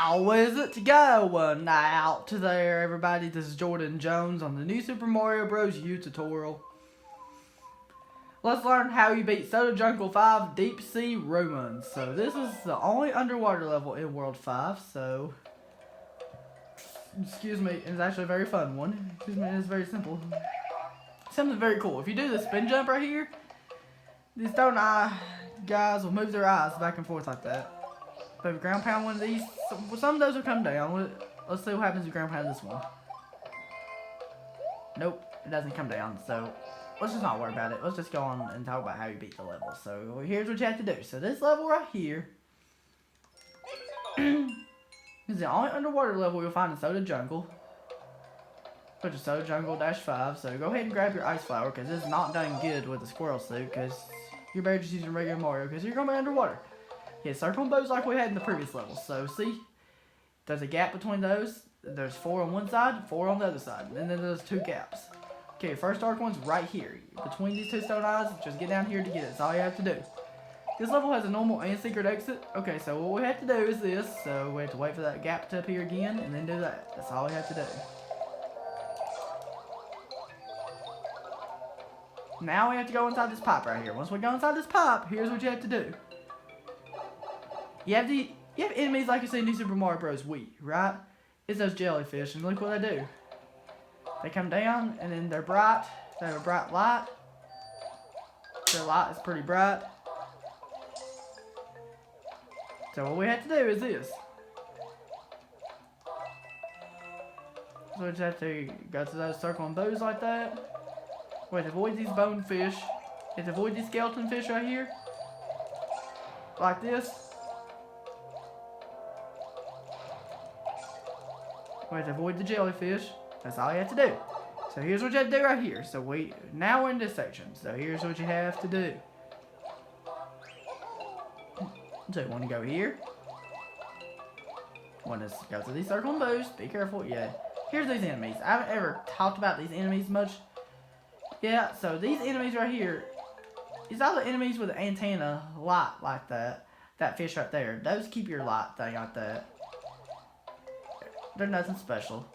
How is it going out there, everybody? This is Jordan Jones on the new Super Mario Bros. U tutorial. Let's learn how you beat Soda Jungle 5 Deep Sea Ruins. So this is the only underwater level in World 5, so... Excuse me, it's actually a very fun one. Excuse me, it's very simple. Something very cool. If you do the spin jump right here, these stone eye guys will move their eyes back and forth like that. But if you ground pound one of these, some of those will come down. Let's see what happens if you ground pound this one. Nope, it doesn't come down, so let's just not worry about it. Let's just go on and talk about how you beat the level. So here's what you have to do. So this level right here is the only underwater level you'll find in Soda Jungle, which is Soda Jungle -5. So go ahead and grab your ice flower, because this is not done good with the squirrel suit, because you're better just using regular Mario, because you're going to be underwater. Yeah, circle bows like we had in the previous level. So see, there's a gap between those. There's 4 on one side, 4 on the other side, and then there's 2 gaps. Okay, first dark one's right here. Between these 2 stone eyes, just get down here to get it. That's all you have to do. This level has a normal and secret exit. Okay, so what we have to do is this. So we have to wait for that gap to appear again, and then do that. That's all we have to do. Now we have to go inside this pipe right here. Once we go inside this pipe, here's what you have to do. You have enemies like you see in New Super Mario Bros. Wii, right? It's those jellyfish, and look what they do. They come down, and then they're bright. They have a bright light. Their light is pretty bright. So what we have to do is this. So we just have to go to those circling bows like that. We have to avoid these bone fish. You have to avoid these skeleton fish right here. Like this. We have to avoid the jellyfish. That's all you have to do. So here's what you have to do right here. So now we're in this section. So here's what you have to do. So you want to go here. Want to go to these circling bows. Be careful. Yeah. Here's these enemies. I haven't ever talked about these enemies much. Yeah, so these enemies right here. These are the enemies with the antenna light like that. That fish right there. Those keep your light thing like that. They're nothing special,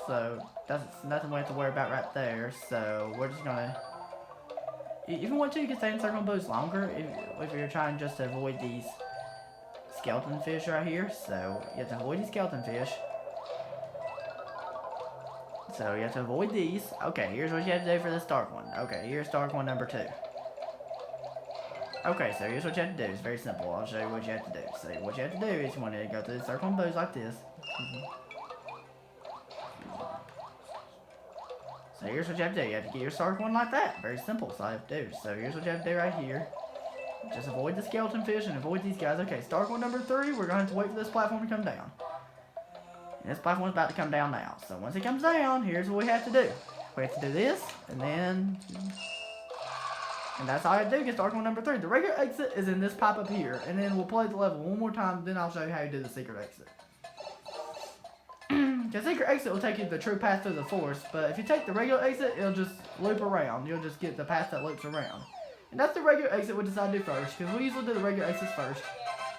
so that's nothing we have to worry about right there. So we're just gonna, if you want to, you can stay in circle bows longer if you're trying just to avoid these skeleton fish right here. So you have to avoid these skeleton fish. So you have to avoid these. Okay, here's what you have to do for this dark one. Okay, here's dark one number 2. Okay, so here's what you have to do. It's very simple. I'll show you what you have to do. So what you have to do is you want to go through the circle bows like this. So here's what you have to do. You have to get your dark one like that. Very simple. So I have to do. So here's what you have to do right here. Just avoid the skeleton fish and avoid these guys. Okay, dark one number 3. We're going to have to wait for this platform to come down. And this platform's about to come down now. So once it comes down, here's what we have to do. We have to do this, and then... And that's all I have to do, get dark one number 3. The regular exit is in this pipe up here. And then we'll play the level one more time, then I'll show you how you do the secret exit. The secret exit will take you the true path through the forest, but if you take the regular exit, it'll just loop around. You'll just get the path that loops around. And that's the regular exit we decided to do first, because we usually do the regular exits first.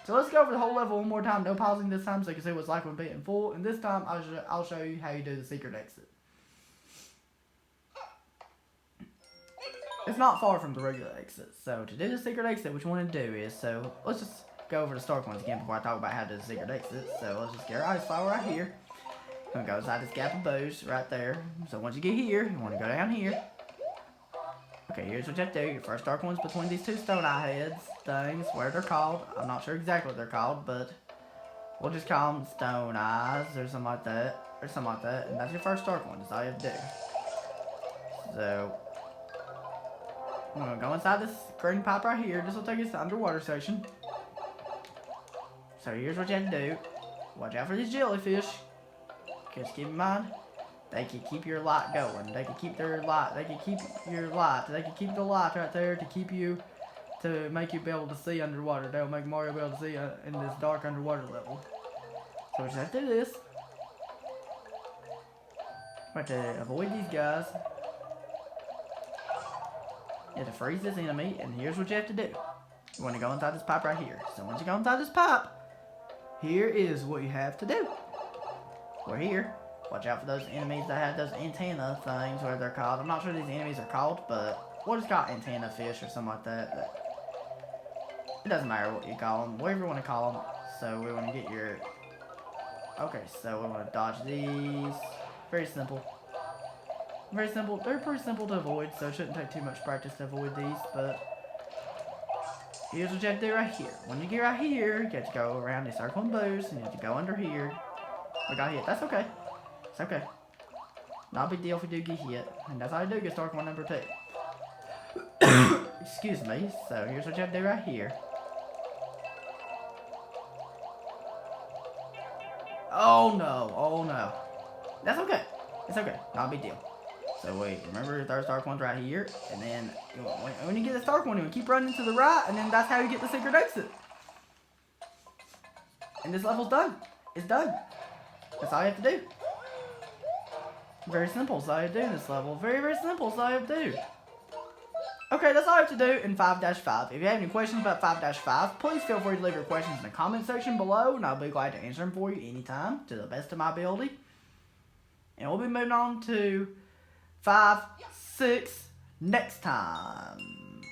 So let's go over the whole level one more time, no pausing this time, so you can see what it's like when being full. And this time, I'll show you how you do the secret exit. It's not far from the regular exit. So to do the secret exit, what you want to do is, so let's just go over the start ones again before I talk about how to do the secret exit. So let's just get our ice flower right here. We're going to go inside this gap of bows right there. So once you get here, you want to go down here. Okay, here's what you have to do. Your first dark one's between these 2 stone eye heads things, where they're called. I'm not sure exactly what they're called, but we'll just call them stone eyes or something like that. And that's your first dark one. That's all you have to do. So I'm going to go inside this green pipe right here. This will take us to the underwater section. So here's what you have to do. Watch out for these jellyfish. Just keep in mind, they can keep your light going. They can keep their light. They can keep your light. They can keep the light right there to keep you, to make you be able to see underwater. They'll make Mario be able to see in this dark underwater level. So we just have to do this. We have to avoid these guys. You have to freeze this enemy, and here's what you have to do. You want to go inside this pipe right here. So once you go inside this pipe, here is what you have to do. We're here. Watch out for those enemies that have those antenna things, whatever they're called. I'm not sure these enemies are called, but we'll just call it antenna fish or something like that. It doesn't matter what you call them, whatever you want to call them. So we want to get your... Okay, so we want to dodge these. Very simple. Very simple. They're pretty simple to avoid, so it shouldn't take too much practice to avoid these, but... Here's what you have to do right here. When you get right here, you have to go around these circling bows, and you have to go under here. We got hit. That's okay. It's okay. Not a big deal if we do get hit. And that's how you do get Stark 1 number 2. Excuse me. So here's what you have to do right here. Oh no. Oh no. That's okay. It's okay. Not a big deal. So wait, remember the Stark 1's right here. And then when you get the Stark 1, you keep running to the right. And then that's how you get the secret exit. And this level's done. It's done. That's all you have to do. Very simple, that's all you have to do in this level. Very, very simple, that's all you have to do. Okay, that's all you have to do in 5-5. If you have any questions about 5-5, please feel free to leave your questions in the comment section below, and I'll be glad to answer them for you anytime, to the best of my ability. And we'll be moving on to 5-6 next time.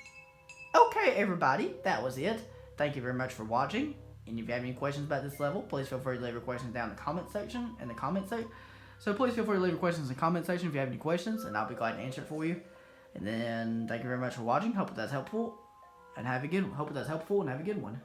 Okay, everybody, that was it. Thank you very much for watching. And if you have any questions about this level, please feel free to leave your questions down in the comment section. So please feel free to leave your questions in the comment section if you have any questions, and I'll be glad to answer it for you. And then thank you very much for watching. Hope that's helpful, and have a good one.